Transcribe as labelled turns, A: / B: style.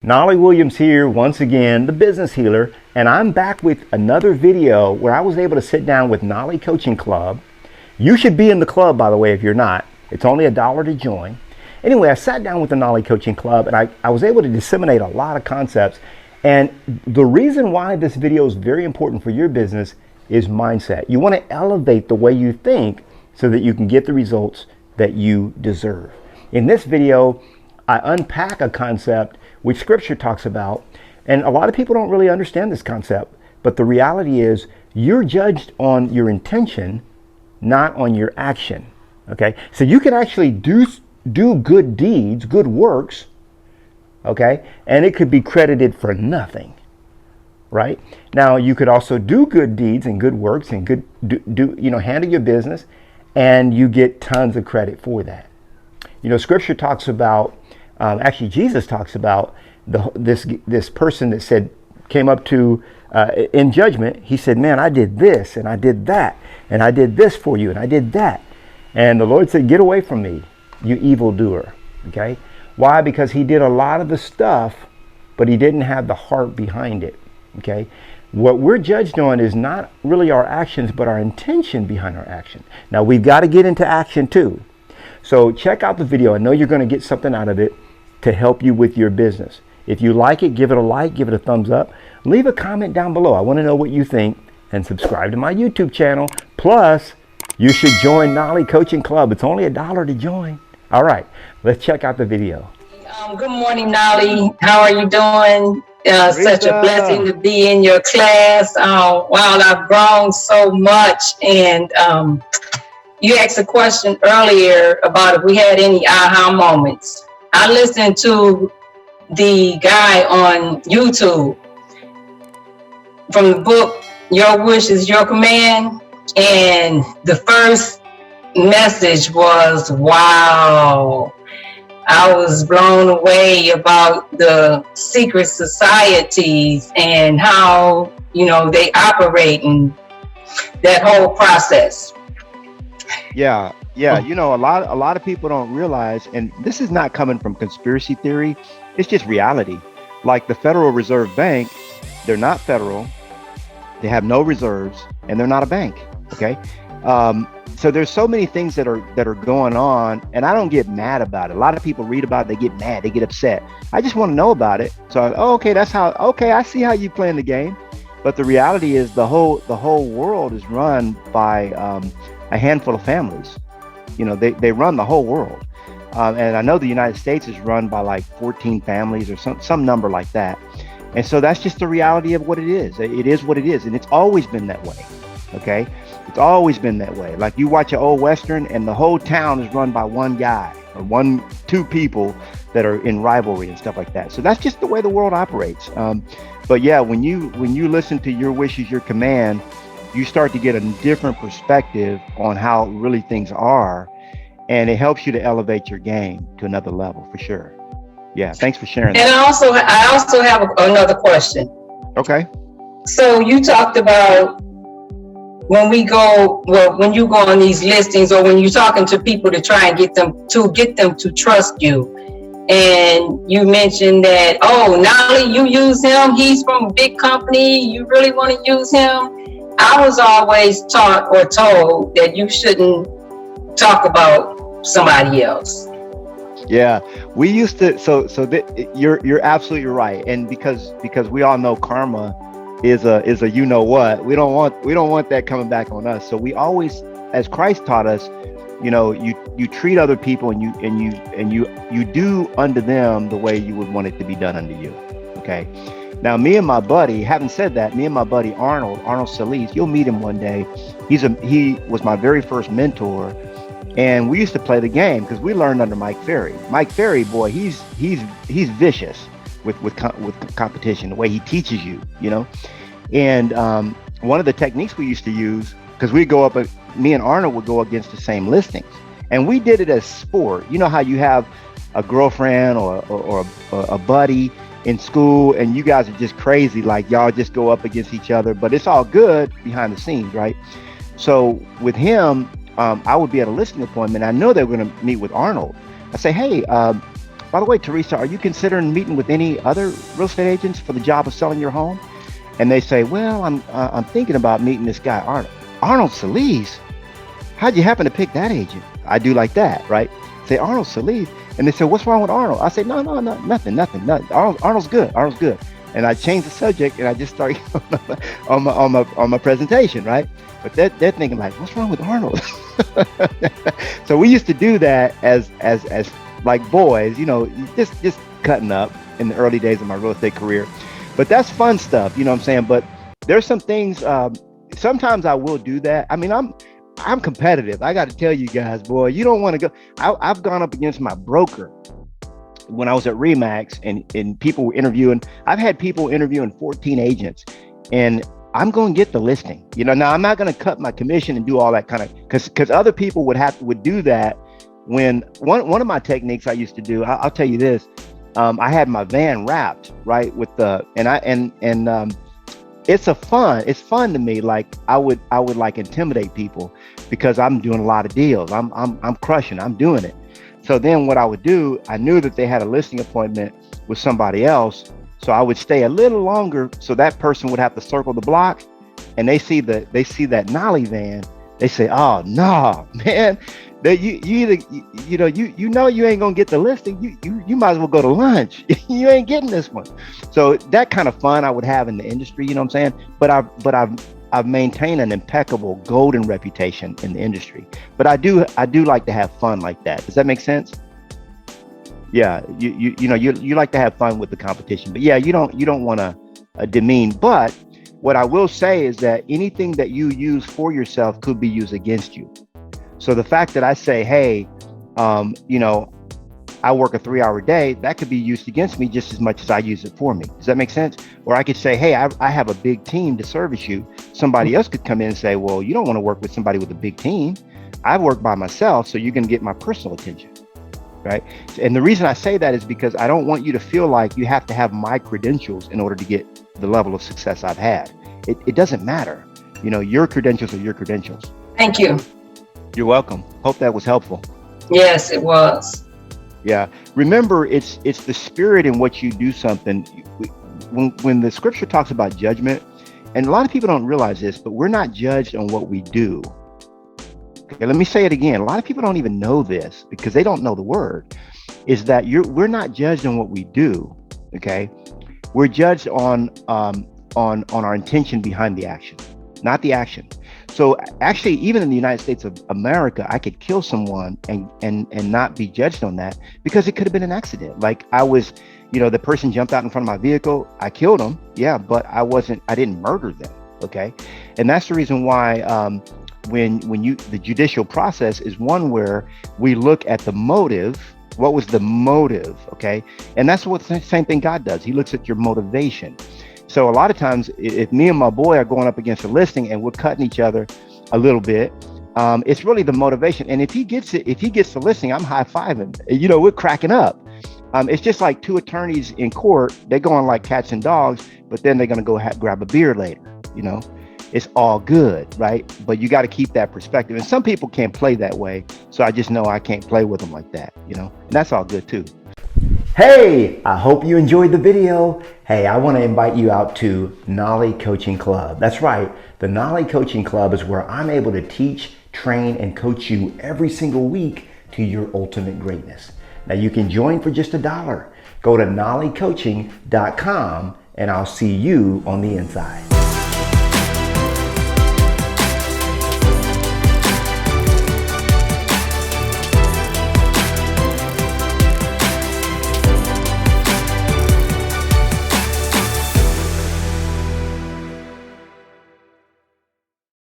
A: Nolly Williams here once again, the business healer, and I'm back with another video where I was able to sit down with Knolly Coaching Club. You should be in the club, by the way, if you're not. It's only $1 to join. Anyway, I sat down with the Knolly Coaching Club and I was able to disseminate a lot of concepts. And the reason why this video is very important for your business is mindset. You want to elevate the way you think so that you can get the results that you deserve. In this video, I unpack a concept which scripture talks about, and a lot of people don't really understand this concept, but the reality is you're judged on your intention, not on your action. Okay, so you can actually do good deeds, good works, okay, and it could be credited for nothing, right? Now you could also do good deeds and good works and handle your business, and you get tons of credit for that. You know, scripture talks about, actually Jesus talks about this person that came up to in judgment. He said, man, I did this and I did that and I did this for you and I did that. And the Lord said, get away from me, you evildoer. Okay. Why? Because he did a lot of the stuff, but he didn't have the heart behind it. Okay. What we're judged on is not really our actions, but our intention behind our action. Now we've got to get into action too. So check out the video. I know you're going to get something out of it to help you with your business. If you like it, give it a like, give it a thumbs up. Leave a comment down below. I want to know what you think, and subscribe to my YouTube channel. Plus, you should join Knolly Coaching Club. It's only $1 to join. All right, let's check out the video.
B: Good morning, Knolly. How are you doing? Such a blessing to be in your class. Wow, I've grown so much. And you asked a question earlier about if we had any aha moments. I listened to the guy on YouTube from the book, Your Wish is Your Command. And the first message was, wow. I was blown away about the secret societies and how, they operate and that whole process.
C: Yeah. A lot of people don't realize, and this is not coming from conspiracy theory. It's just reality. Like the Federal Reserve Bank, they're not federal. They have no reserves, and they're not a bank. Okay. So there's so many things that are going on, and I don't get mad about it. A lot of people read about it, they get mad, they get upset. I just want to know about it. So, I see how you playing the game. But the reality is the whole world is run by a handful of families. They run the whole world. And I know the United States is run by like 14 families or some number like that. And so that's just the reality of what it is. It is what it is. And it's always been that way. Okay. It's always been that way. Like you watch an old Western and the whole town is run by one guy or two people that are in rivalry and stuff like that. So that's just the way the world operates. But yeah, when you listen to Your Wish is Your Command, you start to get a different perspective on how really things are. And it helps you to elevate your game to another level for sure. Yeah. Thanks for sharing that.
B: And I also have another question.
C: Okay.
B: So you talked about when you go on these listings or when you're talking to people to try and get them to trust you. And you mentioned that, Knolly, you use him. He's from a big company. You really want to use him. I was always taught or told that you shouldn't talk about somebody else.
C: Yeah, we used to. You're absolutely right. And because we all know karma is a you know what, we don't want that coming back on us. So we always, as Christ taught us, you treat other people and you do unto them the way you would want it to be done unto you. Okay. Now, me and my buddy, having said that, me and my buddy Arnold Solis, you'll meet him one day. He was my very first mentor, and we used to play the game because we learned under Mike Ferry. Mike Ferry, boy, he's vicious with competition, the way he teaches you, And one of the techniques we used to use, because me and Arnold would go against the same listings, and we did it as sport. You know how you have a girlfriend or a buddy in school and you guys are just crazy, like y'all just go up against each other, but it's all good behind the scenes, right? So with him, I would be at a listing appointment. I know they were going to meet with Arnold. I say, hey, by the way, Teresa, are you considering meeting with any other real estate agents for the job of selling your home? And they say, well, I'm thinking about meeting this guy, Arnold Solis. How'd you happen to pick that agent? I do like that, right? Say Arnold Solis. And they say, what's wrong with Arnold? I say, no, nothing. Arnold's good. And I change the subject and I just start on my presentation, right? But they're thinking like, what's wrong with Arnold? So we used to do that as like boys, just cutting up in the early days of my real estate career. But that's fun stuff, you know what I'm saying? But there's some things, sometimes I will do that. I mean, I'm competitive. I got to tell you guys, boy, you don't want to go. I've gone up against my broker when I was at Remax and people were interviewing. I've had people interviewing 14 agents and I'm going to get the listing. Now I'm not going to cut my commission and do all that kind of, because other people would do that. When one of my techniques I used to do, I'll tell you this, I had my van wrapped, right, with the, it's fun to me. Like I would like intimidate people because I'm doing a lot of deals. I'm crushing, I'm doing it. So then what I would do, I knew that they had a listing appointment with somebody else. So I would stay a little longer so that person would have to circle the block and they see that Knolly van. They say, oh no, man, that you ain't gonna get the listing. You might as well go to lunch. You ain't getting this one. So that kind of fun I would have in the industry, you know what I'm saying? But I've maintained an impeccable golden reputation in the industry. But I do like to have fun like that. Does that make sense? Yeah, you like to have fun with the competition, but yeah, you don't want to demean. But what I will say is that anything that you use for yourself could be used against you. So the fact that I say, hey, I work a 3-hour day, that could be used against me just as much as I use it for me. Does that make sense? Or I could say, hey, I have a big team to service you. Somebody else could come in and say, well, you don't want to work with somebody with a big team. I work by myself, so you're going to get my personal attention. Right. And the reason I say that is because I don't want you to feel like you have to have my credentials in order to get the level of success I've had. It doesn't matter. Your credentials are your credentials.
B: Thank you.
C: You're welcome. Hope that was helpful.
B: Yes, it was.
C: Yeah. Remember, it's the spirit in which you do something. When the scripture talks about judgment, and a lot of people don't realize this, but we're not judged on what we do. Okay, let me say it again. A lot of people don't even know this because they don't know the word, is that we're not judged on what we do. Okay. We're judged on our intention behind the action, not the action. So actually, even in the United States of America, I could kill someone and not be judged on that because it could have been an accident. Like I was, the person jumped out in front of my vehicle. I killed them. Yeah. But I didn't murder them. Okay. And that's the reason why, when the judicial process is one where we look at the motive. What was the motive? Okay. And that's what the same thing God does. He looks at your motivation. So a lot of times if me and my boy are going up against a listing and we're cutting each other a little bit, it's really the motivation. And if he gets the listing, I'm high-fiving, we're cracking up. It's just like two attorneys in court, they're going like cats and dogs, but then they're going to go grab a beer later, It's all good, right? But you got to keep that perspective. And some people can't play that way. So I just know I can't play with them like that, and that's all good too.
A: Hey, I hope you enjoyed the video. Hey, I want to invite you out to Knolly Coaching Club. That's right. The Knolly Coaching Club is where I'm able to teach, train, and coach you every single week to your ultimate greatness. Now you can join for just $1. Go to knollycoaching.com and I'll see you on the inside.